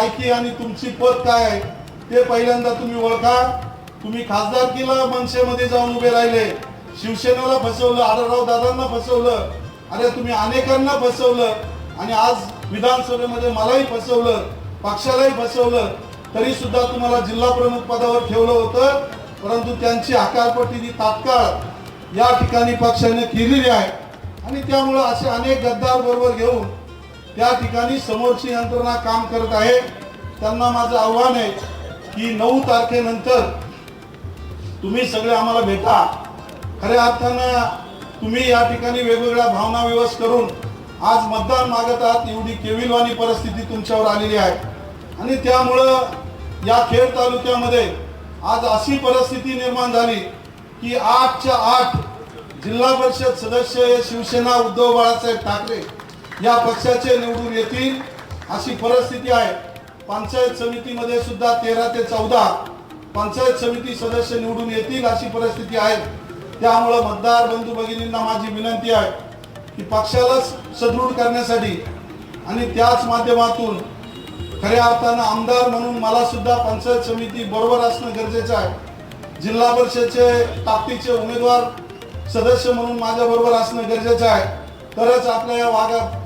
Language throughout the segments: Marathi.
लायकी आणि तुमची पद काय आहे ते पहिल्यांदा तुम्ही ओळखा। तुम्ही खासदारकीला मनसेमध्ये जाऊन उभे राहिले, शिवसेनेला फसवलं, आढळराव दादांना फसवलं, अरे तुम्ही अनेकांना फसवलं आणि आज विधानसभेमध्ये मलाही फसवलं, पक्षालाही फसवलं, तरी सुद्धा तुम्हाला जिल्हा प्रमुख पदावर ठेवलं होतं। परंतु त्यांची हकालपट्टी तात्काळ या ठिकाणी पक्षाने केलेली आहे आणि त्यामुळे असे अनेक गद्दार बरोबर घेऊन त्या ठिकाणी समोरची यंत्रणा काम करत आहे। त्यांना माझं आव्हान आहे की 9 तारखेनंतर तुम्ही सगळे आम्हाला भेटा। खऱ्या अर्थानं तुम्ही या ठिकाणी वेगवेगळ्या भावना विवश करून आज मतदान मागत आहात, एवढी केविलवाणी परिस्थिती तुमच्यावर आलेली आहे आणि त्यामुळं या खेड तालुक्यामध्ये आज अशी परिस्थिती निर्माण झाली की 8च्या 8 जिल्हा परिषद सदस्य हे शिवसेना उद्धव बाळासाहेब ठाकरे या पक्षाचे निवडून येतील अशी परिस्थिती आहे। पंचायत समितीमध्ये सुद्धा 13 ते 14 पंचायत समिती सदस्य निवडून येतील अशी परिस्थिती आहे। त्यामुळे मतदार बंधू भगिनींना माझी विनंती आहे की पक्षाला सदृढ करण्यासाठी आणि त्याच माध्यमातून खऱ्या अर्थानं आमदार म्हणून मला सुद्धा पंचायत समिती बरोबर असणं गरजेचं आहे। जिल्हा परिषदेचे ताकदीचे उमेदवार सदस्य म्हणून माझ्या बरोबर असणं गरजेचं आहे, तरच आपल्या या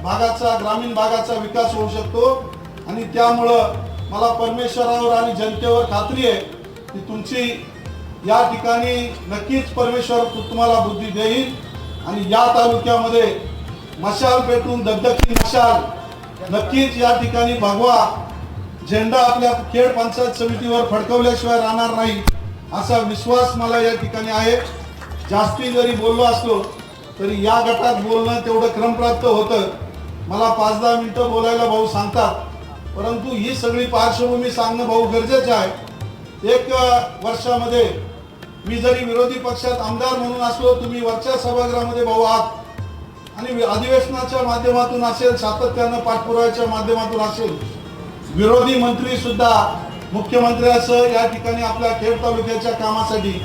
भागाचा ग्रामीण भागाचा विकास होऊ शकतो आणि त्यामुळं मला परमेश्वरावर आणि जनतेवर खात्री आहे की तुमची या ठिकाणी नक्कीच परमेश्वर तुम्हाला बुद्धी देईल आणि या तालुक्यामध्ये मशाल पेटून दगदगती मशाल नक्कीच या ठिकाणी भगवा झेंडा आपल्या खेड पंचायत समितीवर फडकवल्याशिवाय राहणार नाही असा विश्वास मला या ठिकाणी आहे। जास्ती जरी बोललो असलो तरी या गटात बोलणं तेवढं क्रमप्राप्त होतं। मला 5-10 मिनिटं बोलायला भाऊ सांगतात, परंतु ही सगळी पार्श्वभूमी सांगणं भाऊ गरजेचं आहे। 1 वर्षामध्ये मी जरी विरोधी पक्षात आमदार म्हणून असलो, तुम्ही वरच्या सभागृहामध्ये भाऊ आहात आणि अधिवेशनाच्या माध्यमातून असेल, सातत्यानं पाठपुराव्याच्या माध्यमातून असेल, विरोधी मंत्री सुद्धा मुख्यमंत्र्यासह या ठिकाणी आपल्या खेड तालुक्याच्या कामासाठी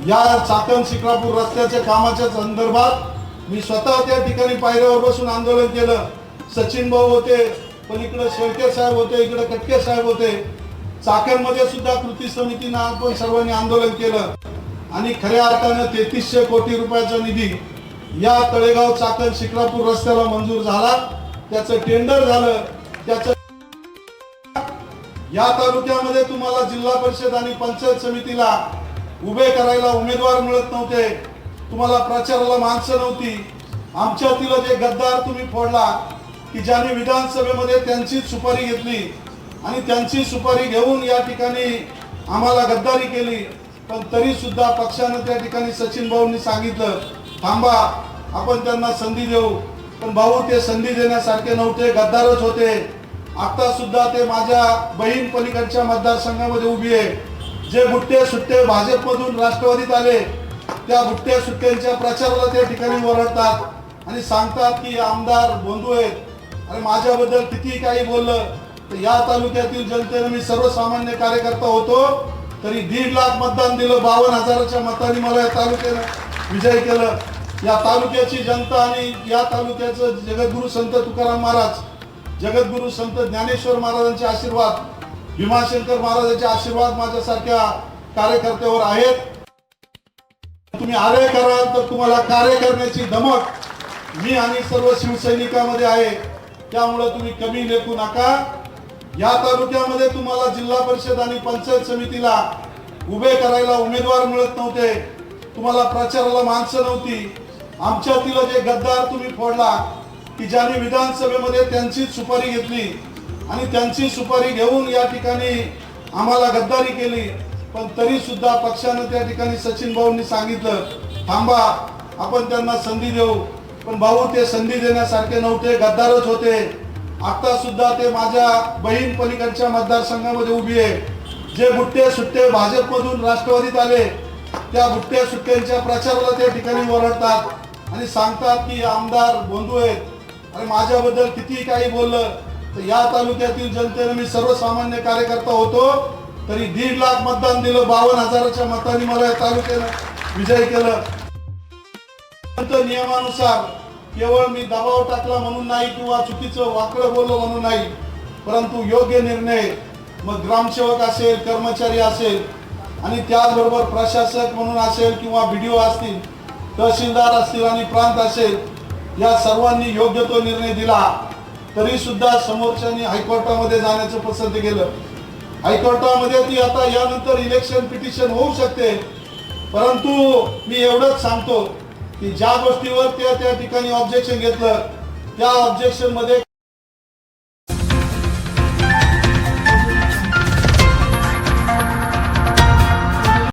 या चाकण शिक्रापूर रस्त्याच्या कामाच्या संदर्भात मी स्वतः त्या ठिकाणी पायऱ्यावर बसून आंदोलन केलं। सचिन भाऊ होते, पलीकडे शेळके साहेब होते, इकडे कटके साहेब होते, चाकणमध्ये सुद्धा कृती समितीनं आपण सर्वांनी आंदोलन केलं आणि खऱ्या अर्थानं 3300 कोटी रुपयाचा निधी या तळेगाव चाकण शिक्रापूर रस्त्याला मंजूर झाला। त्याचं टेंडर झालं। त्याचं या तालुक्यामध्ये तुम्हाला जिल्हा परिषद आणि पंचायत समितीला उभे करायला उमेदवार मिळत नव्हते, तुम्हाला प्रचाराला माणसं नव्हती। आमच्यातील जे गद्दार तुम्ही फोडला की ज्यांनी विधानसभेमध्ये त्यांचीच सुपारी घेतली आणि त्यांची सुपारी घेऊन या ठिकाणी आम्हाला गद्दारी केली, पण तरी सुद्धा पक्षानं त्या ठिकाणी सचिन भाऊंनी सांगितलं थांबा आपण त्यांना संधी देऊ, पण भाऊ ते संधी देण्यासारखे नव्हते, गद्दारच होते। आता सुद्धा ते माझ्या बहीण पलीकडच्या मतदारसंघामध्ये उभी आहे। जे बुट्टे सुट्टे भाजपमधून राष्ट्रवादीत आले त्या बुट्टे सुट्ट्यांच्या प्रचाराला त्या ठिकाणी ओरडतात आणि सांगतात की आमदार बंधू आहेत। अरे माझ्याबद्दल किती काही बोललं तर या तालुक्यातील जनतेने मी सर्वसामान्य कार्यकर्ता होतो तरी 1.5 लाख मतदान दिलं, 52,000च्या मतांनी मला या तालुक्यानं विजय केलं। या तालुक्याची जनता आणि या तालुक्याचं जगद्गुरु संत तुकाराम महाराज, जगद्गुरु संत ज्ञानेश्वर महाराजांचे आशीर्वाद, भीमाशंकर महाराजांचे आशीर्वाद माझ्यासारख्या कार्यकर्त्यावर आहेत। तुम्ही आरे कराल तर तुम्हाला कार्य करण्याची धमक मी आणि सर्व शिवसैनिकांमध्ये आहे, त्यामुळे तुम्ही कमी लेखू नका। या तालुक्यामध्ये तुम्हाला जिल्हा परिषद आणि पंचायत समितीला उभे करायला उमेदवार मिळत नव्हते, तुम्हाला प्रचाराला माणसं नव्हती। आमच्यातील जे गद्दार तुम्ही फोडला की ज्यांनी विधानसभेमध्ये त्यांचीच सुपारी घेतली आणि त्यांची सुपारी घेऊन या ठिकाणी आम्हाला गद्दारी केली, पण तरी सुद्धा पक्षानं त्या ठिकाणी सचिन भाऊंनी सांगितलं थांबा आपण त्यांना संधी देऊ, पण भाऊ ते संधी देण्यासारखे नव्हते, गद्दारच होते। आता सुद्धा ते माझ्या बहीण पलीकडच्या मतदारसंघामध्ये उभी आहे। जे बुट्टे सुट्टे भाजपमधून राष्ट्रवादीत आले त्या बुट्टे सुट्ट्यांच्या प्रचाराला त्या ठिकाणी ओरडतात आणि सांगतात की आमदार बंधू आहेत। अरे माझ्याबद्दल किती काही बोललं तर या तालुक्यातील जनतेने मी सर्वसामान्य कार्यकर्ता होतो तरी 1.5 लाख मतदान दिलं, 52,000च्या मतांनी मला या तालुक्यानं विजय केलं। नियमानुसार केवळ मी दबाव टाकला म्हणून नाही किंवा चुकीचं वाकडं बोललो म्हणून नाही, परंतु योग्य निर्णय मग ग्रामसेवक असेल, कर्मचारी असेल आणि त्याचबरोबर प्रशासक म्हणून असेल किंवा BDO असतील, तहसीलदार असतील आणि प्रांत असेल, या सर्वांनी योग्य तो निर्णय दिला. तरी सुद्धा समोरच्यांनी हायकोर्टामध्ये जाण्याचं पसंत केलं. हायकोर्टामध्ये ती आता यानंतर इलेक्शन पिटिशन होऊ शकते, परंतु मी एवढंच सांगतो की ज्या गोष्टीवर त्या ठिकाणी ऑब्जेक्शन घेतलं त्या ऑब्जेक्शन मध्ये